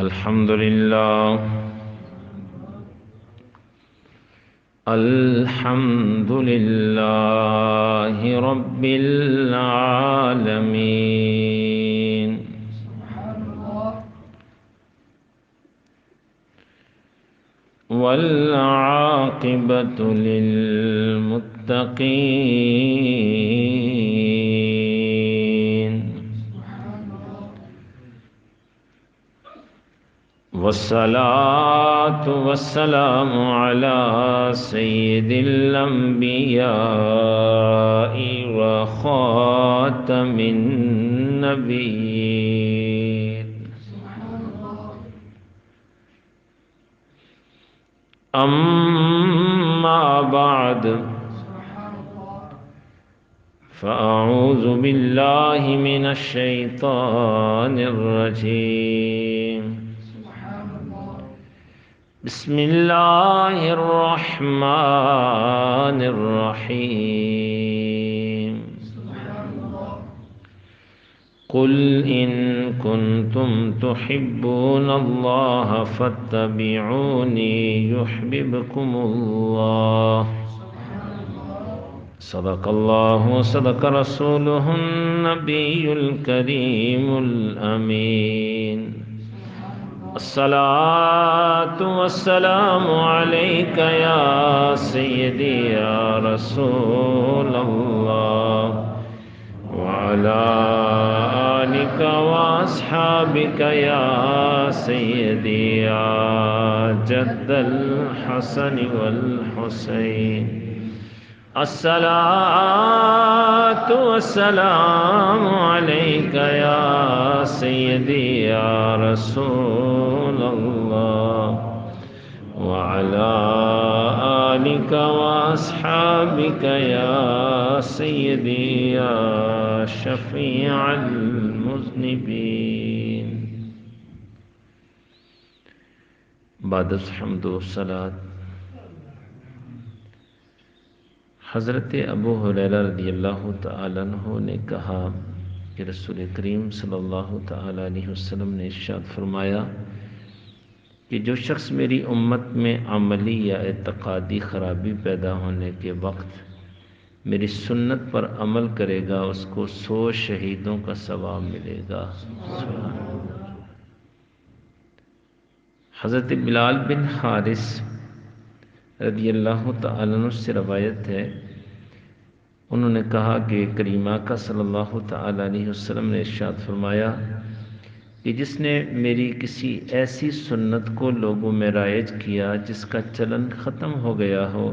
الحمد لله الحمد لله رب العالمين والعاقبة للمتقين والصلاة والسلام على سيد الأنبياء وخاتم النبيين أما بعد فأعوذ بالله من الشيطان الرجيم بسم الله الرحمن الرحيم قل إن كنتم تحبون الله فاتبعوني يحببكم الله صدق الله وصدق رسوله النبي الكريم الأمين الصلاة والسلام عليك يا سيدي يا رسول الله وعلى آلك وأصحابك يا سيدي يا جد الحسن والحسين الصلاة والسلام عليك يا سيدي يا رسول الله وعلى آلك وأصحابك يا سيدي يا شفيع المذنبين بعد الحمد والصلاة حضرت ابو ہریرہ رضی اللہ تعالیٰ عنہ نے کہا کہ رسول کریم صلی اللہ تعالیٰ علیہ وسلم نے ارشاد فرمایا کہ جو شخص میری امت میں عملی یا اعتقادی خرابی پیدا ہونے کے وقت میری سنت پر عمل کرے گا اس کو 100 شہیدوں کا ثواب ملے گا۔ حضرت بلال بن حارث رضی اللہ تعالیٰ عنہ سے روایت ہے، انہوں نے کہا کہ کریم آقا صلی اللہ تعالیٰ علیہ وسلم نے ارشاد فرمایا کہ جس نے میری کسی ایسی سنت کو لوگوں میں رائج کیا جس کا چلن ختم ہو گیا ہو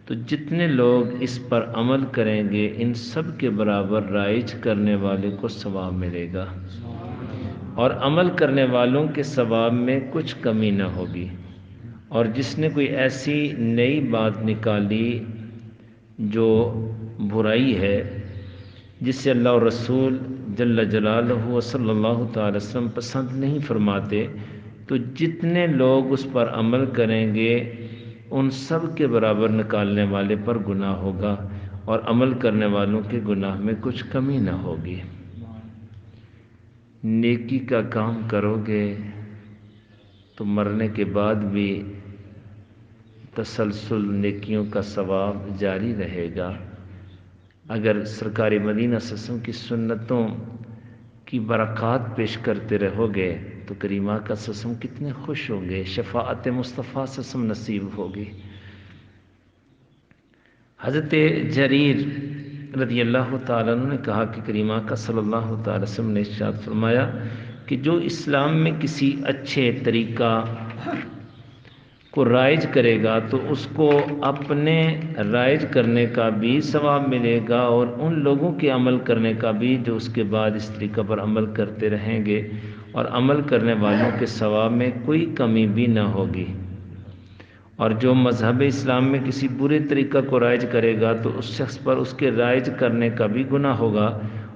تو جتنے لوگ اس پر عمل کریں گے ان سب کے برابر رائج کرنے والے کو ثواب ملے گا، اور عمل کرنے والوں کے ثواب میں کچھ کمی نہ ہوگی۔ اور جس نے کوئی ایسی نئی بات نکالی جو برائی ہے جس سے اللہ اور رسول جل جلالہ و صلی اللہ تعالی وسلم پسند نہیں فرماتے تو جتنے لوگ اس پر عمل کریں گے ان سب کے برابر نکالنے والے پر گناہ ہوگا، اور عمل کرنے والوں کے گناہ میں کچھ کمی نہ ہوگی۔ نیکی کا کام کرو گے تو مرنے کے بعد بھی تسلسل نیکیوں کا ثواب جاری رہے گا۔ اگر سرکار مدینہ صلی اللہ علیہ وسلم کی سنتوں کی برکات پیش کرتے رہو گے تو کریم آقا صلی اللہ علیہ وسلم کتنے خوش ہوں گے، شفاعت مصطفیٰ صلی اللہ علیہ وسلم نصیب ہوگی۔ حضرت جریر رضی اللہ تعالیٰ عنہ نے کہا کہ کریم آقا صلی اللہ تعالیٰ وسلم نے ارشاد فرمایا کہ جو اسلام میں کسی اچھے طریقہ کو رائج کرے گا تو اس کو اپنے رائج کرنے کا بھی ثواب ملے گا، اور ان لوگوں کے عمل کرنے کا بھی جو اس کے بعد اس طریقہ پر عمل کرتے رہیں گے، اور عمل کرنے والوں کے ثواب میں کوئی کمی بھی نہ ہوگی۔ اور جو مذہب اسلام میں کسی برے طریقہ کو رائج کرے گا تو اس شخص پر اس کے رائج کرنے کا بھی گناہ ہوگا،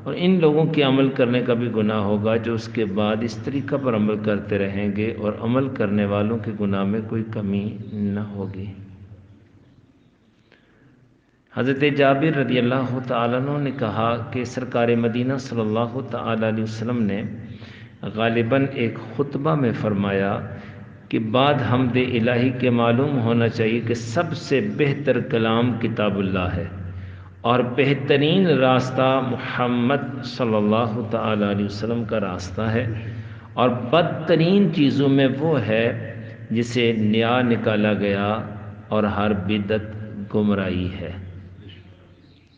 اور ان لوگوں کے عمل کرنے کا بھی گناہ ہوگا جو اس کے بعد اس طریقہ پر عمل کرتے رہیں گے، اور عمل کرنے والوں کے گناہ میں کوئی کمی نہ ہوگی۔ حضرت جابر رضی اللہ تعالیٰ عنہ نے کہا کہ سرکار مدینہ صلی اللہ تعالیٰ علیہ وسلم نے غالباً ایک خطبہ میں فرمایا کہ بعد حمد الہی کے معلوم ہونا چاہیے کہ سب سے بہتر کلام کتاب اللہ ہے اور بہترین راستہ محمد صلی اللہ تعالیٰ علیہ وسلم کا راستہ ہے، اور بدترین چیزوں میں وہ ہے جسے نیا نکالا گیا اور ہر بدعت گمراہی ہے۔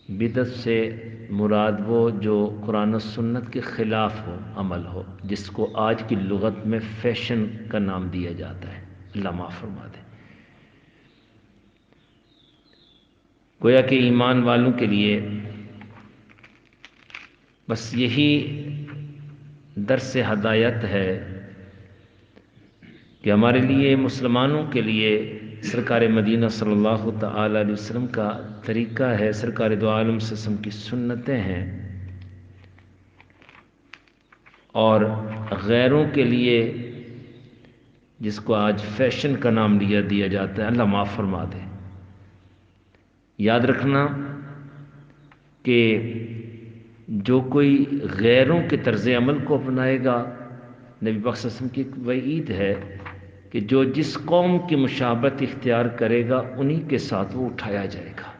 بدعت سے مراد وہ جو قرآن و سنت کے خلاف ہو، عمل ہو، جس کو آج کی لغت میں فیشن کا نام دیا جاتا ہے، اللہ معاف فرما دے۔ گویا کہ ایمان والوں کے لیے بس یہی درس ہدایت ہے کہ ہمارے لیے، مسلمانوں کے لیے سرکار مدینہ صلی اللہ تعالی علیہ وسلم کا طریقہ ہے، سرکار دو عالم صلی اللہ علیہ وسلم کی سنتیں ہیں، اور غیروں کے لیے جس کو آج فیشن کا نام دیا جاتا ہے، اللہ معاف فرما دے۔ یاد رکھنا کہ جو کوئی غیروں کے طرز عمل کو اپنائے گا، نبی پاک صلی اللہ علیہ وسلم کی ایک وعید ہے کہ جو جس قوم کی مشابہت اختیار کرے گا انہی کے ساتھ وہ اٹھایا جائے گا۔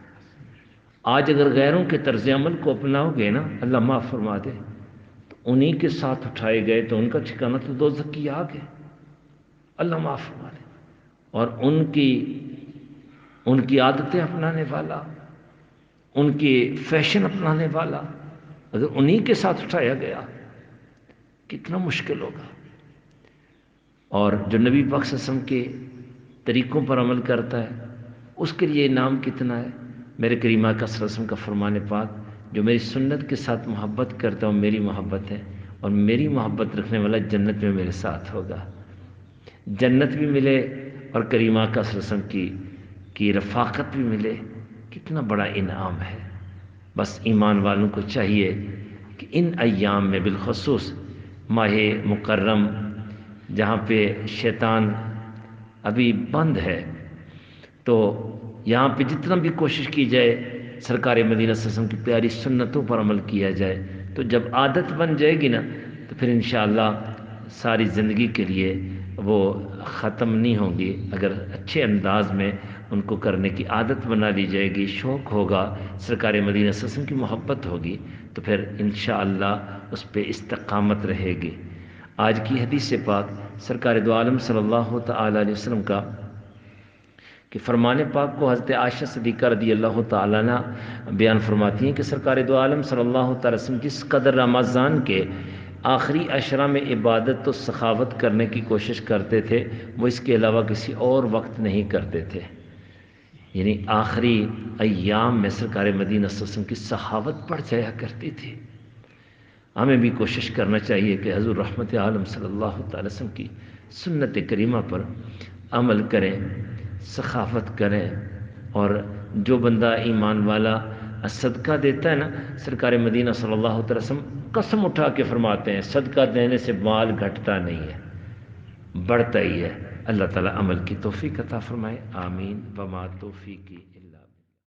آج اگر غیروں کے طرز عمل کو اپناؤ گے نا، اللہ معاف فرما دے، تو انہی کے ساتھ اٹھائے گئے تو ان کا ٹھکانہ تو دوزخ کی آگ ہے، اللہ معاف فرما دے۔ اور ان کی عادتیں اپنانے والا، ان کی فیشن اپنانے والا اگر انہی کے ساتھ اٹھایا گیا کتنا مشکل ہوگا۔ اور جو نبی پاک صلی اللہ علیہ وسلم کے طریقوں پر عمل کرتا ہے اس کے لیے انعام کتنا ہے۔ میرے کریم آقا صلی اللہ علیہ وسلم کا فرمان پاک، جو میری سنت کے ساتھ محبت کرتا ہوں میری محبت ہے، اور میری محبت رکھنے والا جنت میں میرے ساتھ ہوگا، جنت بھی ملے اور کریم آقا صلی اللہ علیہ وسلم کی رفاقت بھی ملے، کتنا بڑا انعام ہے۔ بس ایمان والوں کو چاہیے کہ ان ایام میں، بالخصوص ماہ مکرم جہاں پہ شیطان ابھی بند ہے، تو یہاں پہ جتنا بھی کوشش کی جائے سرکار مدینہ صلی اللہ علیہ وسلم کی پیاری سنتوں پر عمل کیا جائے، تو جب عادت بن جائے گی نا تو پھر انشاءاللہ ساری زندگی کے لیے وہ ختم نہیں ہوں گی۔ اگر اچھے انداز میں ان کو کرنے کی عادت بنا لی جائے گی، شوق ہوگا، سرکار مدینہ صلی اللہ علیہ وسلم کی محبت ہوگی، تو پھر انشاءاللہ اس پہ استقامت رہے گی۔ آج کی حدیث پاک سرکار دو عالم صلی اللہ تعالی علیہ وسلم کا کہ فرمان پاک کو حضرت عائشہ صدیقہ رضی اللہ تعالیٰ عنہ بیان فرماتی ہیں کہ سرکار دو عالم صلی اللہ تعالی وسلم جس قدر رمضان کے آخری عشرہ میں عبادت و سخاوت کرنے کی کوشش کرتے تھے، وہ اس کے علاوہ کسی اور وقت نہیں کرتے تھے۔ یعنی آخری ایام میں سرکار مدینہ صلی اللہ علیہ وسلم کی سخاوت بڑھ جایا کرتی تھی۔ ہمیں بھی کوشش کرنا چاہیے کہ حضور رحمت عالم صلی اللہ تعالی وسلم کی سنت کریمہ پر عمل کریں، سخاوت کریں، اور جو بندہ ایمان والا صدقہ دیتا ہے نا، سرکار مدینہ صلی اللہ تعالی وسلم قسم اٹھا کے فرماتے ہیں صدقہ دینے سے مال گھٹتا نہیں ہے، بڑھتا ہی ہے۔ اللہ تعالیٰ عمل کی توفیق عطا فرمائے، آمین۔ وما توفیقی